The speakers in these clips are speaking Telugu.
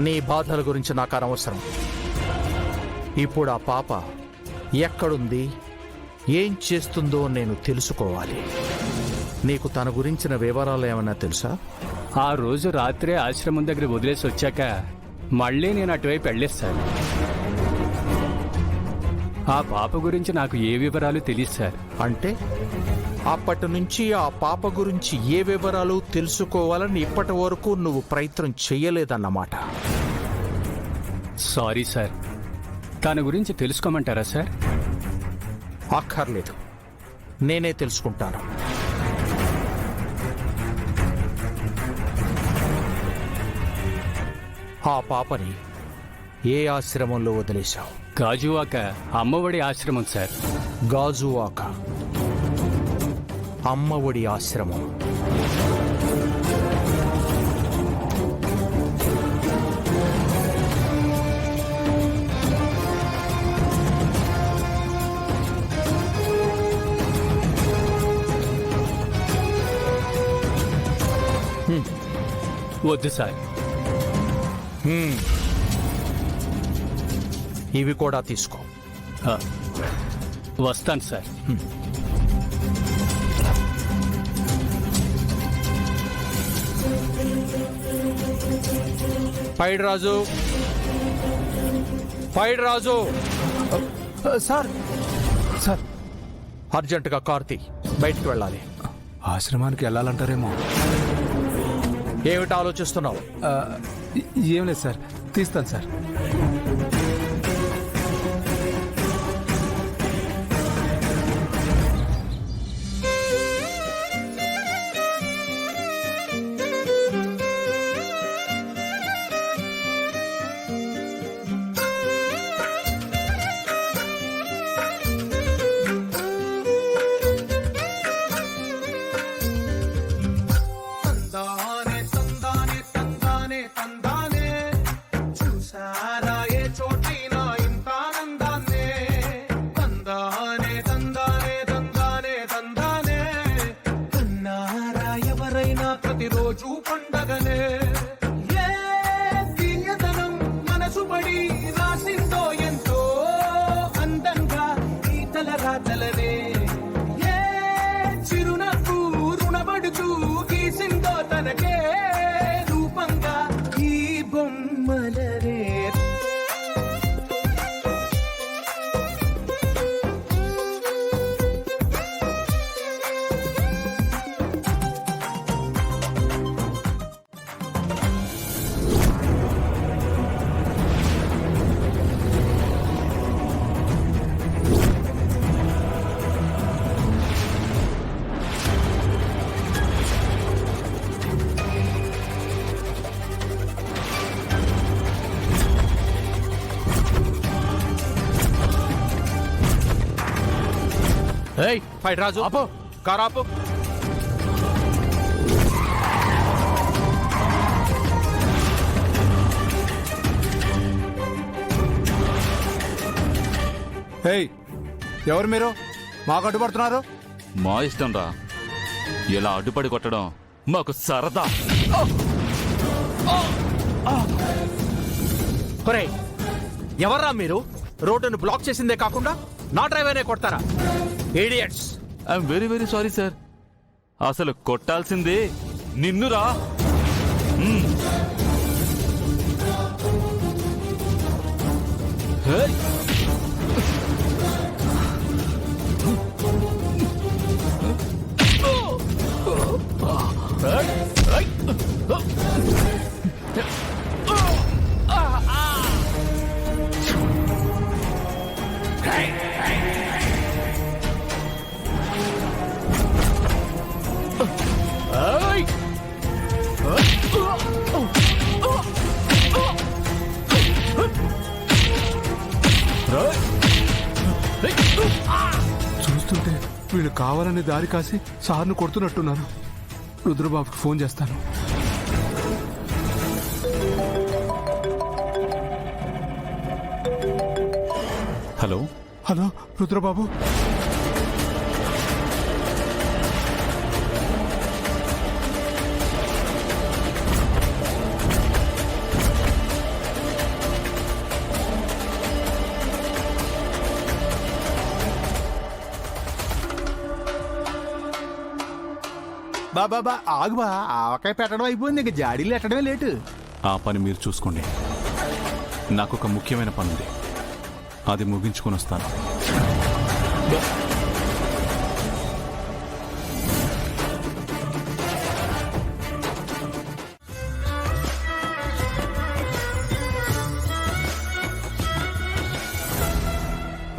నీ బాధల గురించి నాకు అనవసరం. ఇప్పుడు ఆ పాప ఎక్కడుంది, ఏం చేస్తుందో నేను తెలుసుకోవాలి. నీకు తన గురించిన వివరాలు ఏమన్నా తెలుసా? ఆ రోజు రాత్రే ఆశ్రమం దగ్గర వదిలేసి వచ్చాక మళ్ళీ నేను అటువైపు వెళ్ళేస్తాను. ఆ పాప గురించి నాకు ఏ వివరాలు తెలియదు సార్. అంటే అప్పటి నుంచి ఆ పాప గురించి ఏ వివరాలు తెలుసుకోవాలని ఇప్పటి వరకు నువ్వు ప్రయత్నం చెయ్యలేదన్నమాట. Sorry sir. తన గురించి తెలుసుకోమంటారా సార్? అక్కర్లేదు, నేనే తెలుసుకుంటాను. ఆ పాపని ఏ ఆశ్రమంలో వదిలేశావు? గాజువాక అమ్మఒడి ఆశ్రమం సార్. గాజువాక అమ్మఒడి ఆశ్రమం. వద్దు సార్. ఇవి కూడా తీసుకో. వస్తాను సార్. పైడి రాజు, పైడి రాజు. సార్ సార్ అర్జెంటుగా కార్తీ బయటికి వెళ్ళాలి. ఆశ్రమానికి వెళ్ళాలంటారేమో. ఏమిటి ఆలోచిస్తున్నావు? ఏం లేదు సార్, తీస్తాను సార్. ప్రతిరోజు పండగనే. ఏ తీయదనం మనసు పడి రాసిందో ఎంతో అందంగా ఈ తల రాతలనే. ఏ చిరునవ్వు రుణపడుతూ గీసిందో తనకే రూపంగా ఈ బొమ్మలనే. ఏయ్ పైడి రాజు, ఆపో. కారు ఆపు. ఏయ్, ఎవరు మీరు? మాకు అడ్డుపడుతున్నారు? మా ఇష్టం రా. ఇలా అడ్డుపడి కొట్టడం మాకు సరదా. ఒరేయ్, ఎవర్రా మీరు? రోడ్డును బ్లాక్ చేసిందే కాకుండా నా డ్రైవర్నే కొడతారా? Idiots. I'm very very sorry sir. అసలు కొట్టాల్సింది నిన్నురా. చూస్తుంటే వీళ్ళు కావాలని దారి కాసి సార్ను కొడుతున్నట్టున్నారు. రుద్రబాబుకి ఫోన్ చేస్తాను. Hello hello Rudrababu. బాబా ఆగుబా ఆవకాయ పెట్టడం అయిపోయింది, ఇంక జాడీలు ఎట్టడమే లేటు. ఆ పని మీరు చూసుకోండి. నాకు ఒక ముఖ్యమైన పని ఉంది, అది ముగించుకొని వస్తాను.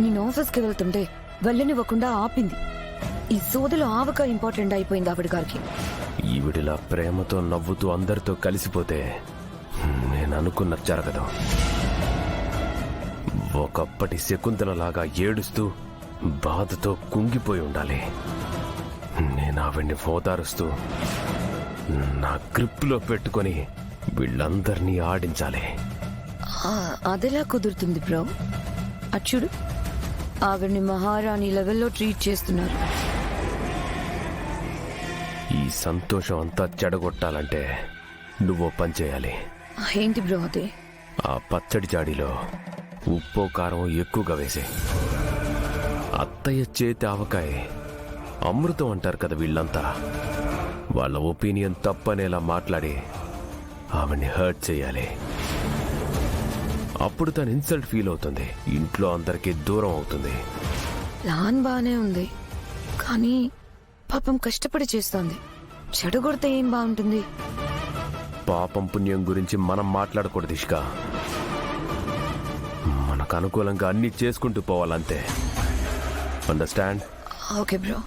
నేను ఆఫీస్కి వెళ్తుంటే వెళ్ళనివ్వకుండా ఆపింది. ఈ సోదలు ఆవక ఇంపార్టెంట్ అయిపోయింది ఆవిడ గారికి. ఈవిడిలా ప్రేమతో నవ్వుతూ అందరితో కలిసిపోతే నేను అనుకున్నది జరగదు. ఒకప్పటి శకుంతలలాగా ఏడుస్తూ బాధతో కుంగిపోయి ఉండాలి. నేను ఆవిడ్ని ఓదారుస్తూ నా గ్రిప్లో పెట్టుకొని వీళ్ళందరినీ ఆడించాలి. అదెలా కుదురుతుంది బ్రో? అచ్చుడు, ఆవిడ్ని మహారాణి లెవెల్లో ట్రీట్ చేస్తున్నారు. ఈ సంతోషం అంతా చెడగొట్టాలంటే నువ్వో పని చేయాలి. ఏంటి బ్రో అది? ఆ పచ్చడి జాడీలో ఉప్పు కారం ఎక్కువగా వేసే. అత్తయ్య చేతి ఆవకాయ అమృతం అంటారు కదా వీళ్ళంతా. వాళ్ళ ఒపీనియన్ తప్పనేలా మాట్లాడి ఆవిడ్ని హర్ట్ చేయాలి. అప్పుడు తను ఇన్సల్ట్ ఫీల్ అవుతుంది, ఇంట్లో అందరికీ దూరం అవుతుంది. ప్లాన్ బానే ఉంది, కానీ పాపం కష్టపడి చేస్తోంది. చెడగొడితే ఏం బాగుంటుంది? పాపం పుణ్యం గురించి మనం మాట్లాడకూడదు ఇష్క. మనకు అనుకూలంగా అన్ని చేసుకుంటూ పోవాలంతే. అండర్స్టాండ్? Okay bro.